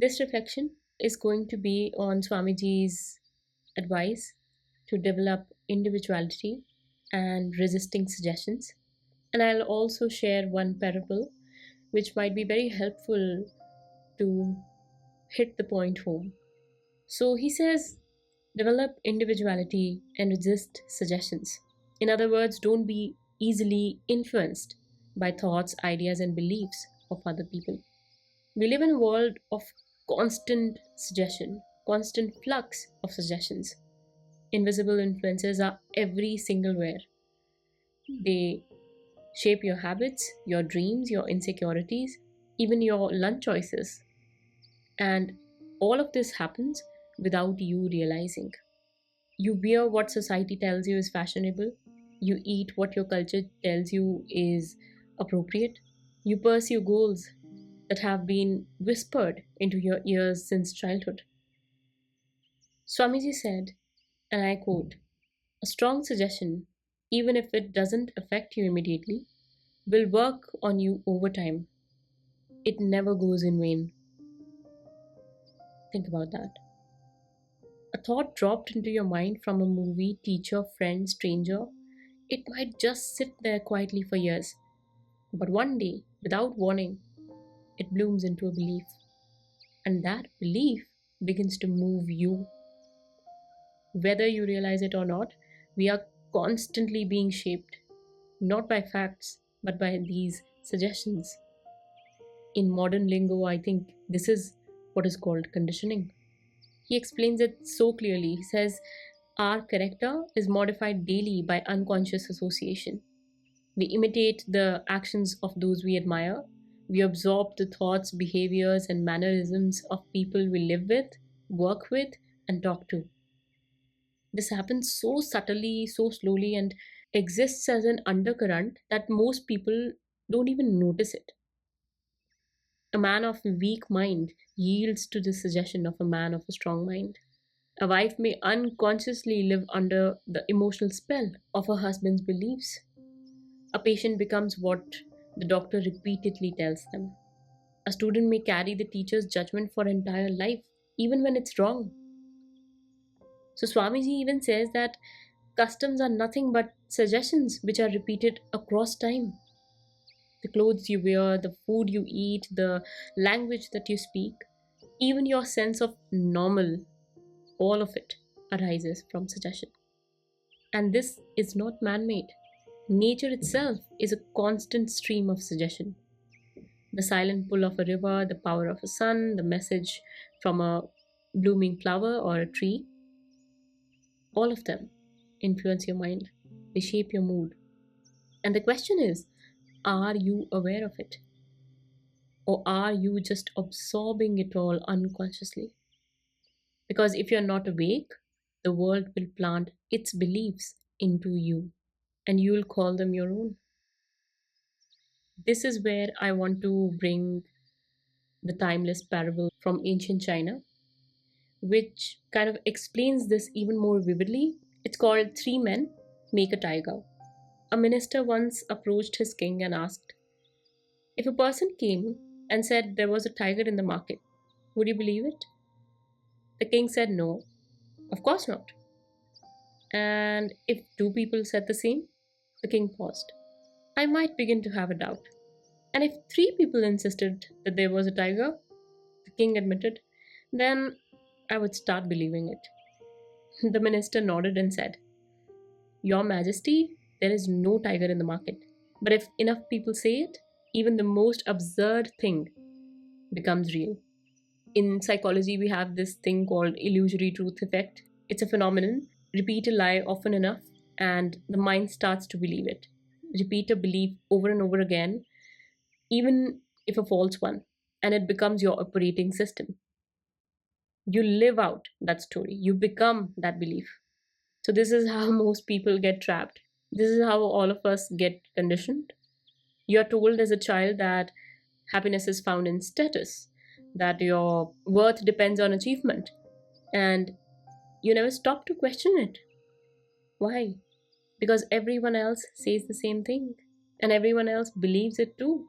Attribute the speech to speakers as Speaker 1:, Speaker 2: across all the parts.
Speaker 1: This reflection is going to be on Swamiji's advice to develop individuality and resisting suggestions. And I'll also share one parable which might be very helpful to hit the point home. So he says, develop individuality and resist suggestions. In other words, don't be easily influenced by thoughts, ideas, and beliefs of other people. We live in a world of constant suggestion, constant flux of suggestions. Invisible influences are every single where. They shape your habits, your dreams, your insecurities, even your lunch choices. And all of this happens without you realizing. You wear what society tells you is fashionable. You eat what your culture tells you is appropriate. You pursue goals that have been whispered into your ears since childhood. Swamiji said, and I quote, a strong suggestion, even if it doesn't affect you immediately, will work on you over time. It never goes in vain. Think about that. A thought dropped into your mind from a movie, teacher, friend, stranger, it might just sit there quietly for years. But one day, without warning, it blooms into a belief. And that belief begins to move you. Whether you realize it or not, we are constantly being shaped, not by facts, but by these suggestions. In modern lingo, I think this is what is called conditioning. He explains it so clearly. He says, our character is modified daily by unconscious association. We imitate the actions of those we admire. We absorb the thoughts, behaviors, and mannerisms of people we live with, work with, and talk to. This happens so subtly, so slowly, and exists as an undercurrent that most people don't even notice it. A man of a weak mind yields to the suggestion of a man of a strong mind. A wife may unconsciously live under the emotional spell of her husband's beliefs. A patient becomes what the doctor repeatedly tells them. A student may carry the teacher's judgment for entire life, even when it's wrong. So Swamiji even says that customs are nothing but suggestions which are repeated across time. The clothes you wear, the food you eat, the language that you speak, even your sense of normal, all of it arises from suggestion. And this is not man made. Nature itself is a constant stream of suggestion. The silent pull of a river, the power of a sun, the message from a blooming flower or a tree, all of them influence your mind. They shape your mood. And the question is, are you aware of it? Or are you just absorbing it all unconsciously? Because if you're not awake, the world will plant its beliefs into you and you'll call them your own. This is where I want to bring the timeless parable from ancient China, which kind of explains this even more vividly. It's called Three Men Make a Tiger. A minister once approached his king and asked, if a person came and said there was a tiger in the market, would you believe it? The king said no, of course not. And if two people said the same? The king paused. I might begin to have a doubt. And if three people insisted that there was a tiger, the king admitted, then I would start believing it. The minister nodded and said, Your Majesty, there is no tiger in the market. But if enough people say it, even the most absurd thing becomes real. In psychology, we have this thing called illusory truth effect. It's a phenomenon. Repeat a lie often enough, and the mind starts to believe it. Repeat a belief over and over again, even if a false one, and it becomes your operating system. You live out that story, you become that belief. So, this is how most people get trapped. This is how all of us get conditioned. You're told as a child that happiness is found in status, that your worth depends on achievement, and you never stop to question it. Why? Because everyone else says the same thing, and everyone else believes it too.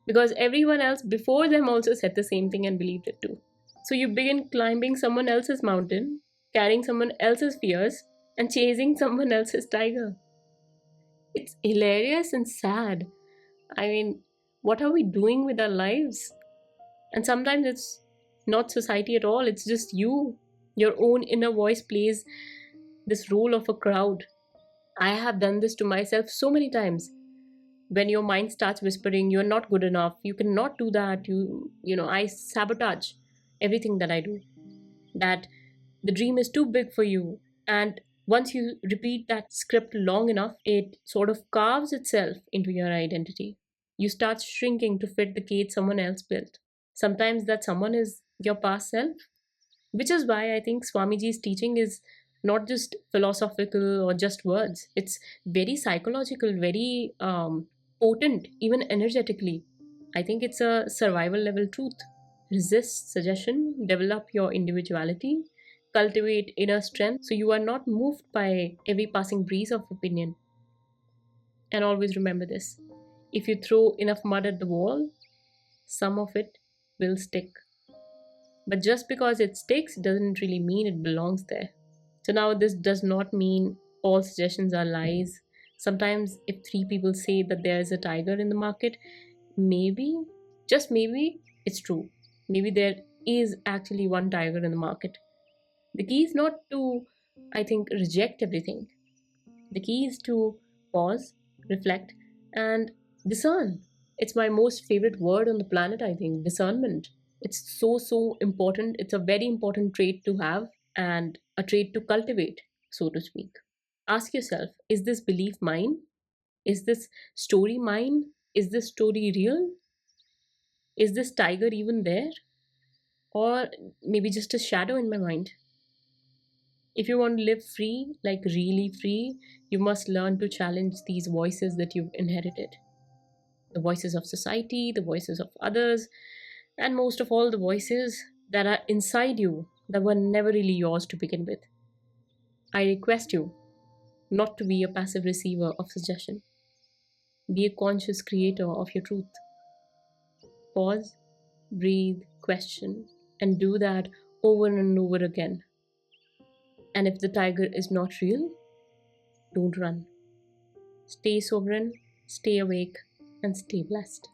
Speaker 1: Because everyone else before them also said the same thing and believed it too. So you begin climbing someone else's mountain, carrying someone else's fears, and chasing someone else's tiger. It's hilarious and sad. I mean, what are we doing with our lives? And sometimes it's not society at all, it's just you. Your own inner voice plays this role of a crowd. I have done this to myself so many times. When your mind starts whispering, you're not good enough, you cannot do that, I sabotage everything that I do. That the dream is too big for you. And once you repeat that script long enough, it sort of carves itself into your identity. You start shrinking to fit the cage someone else built. Sometimes that someone is your past self, which is why I think Swamiji's teaching is not just philosophical or just words. It's very psychological, very potent, even energetically. I think it's a survival level truth. Resist suggestion, develop your individuality, cultivate inner strength so you are not moved by every passing breeze of opinion. And always remember this: if you throw enough mud at the wall, some of it will stick. But just because it sticks doesn't really mean it belongs there. So now this does not mean all suggestions are lies. Sometimes if three people say that there is a tiger in the market, maybe, just maybe, it's true. Maybe there is actually one tiger in the market. The key is not to, I think, reject everything. The key is to pause, reflect, and discern. It's my most favorite word on the planet, I think, discernment. It's so, so important. It's a very important trait to have and a trait to cultivate, so to speak. Ask yourself, is this belief mine? Is this story mine? Is this story real? Is this tiger even there? Or maybe just a shadow in my mind? If you want to live free, like really free, you must learn to challenge these voices that you've inherited: the voices of society, the voices of others, and most of all, the voices that are inside you that were never really yours to begin with. I request you not to be a passive receiver of suggestion, be a conscious creator of your truth. Pause, breathe, question, and do that over and over again. And if the tiger is not real, don't run. Stay sovereign, stay awake, and stay blessed.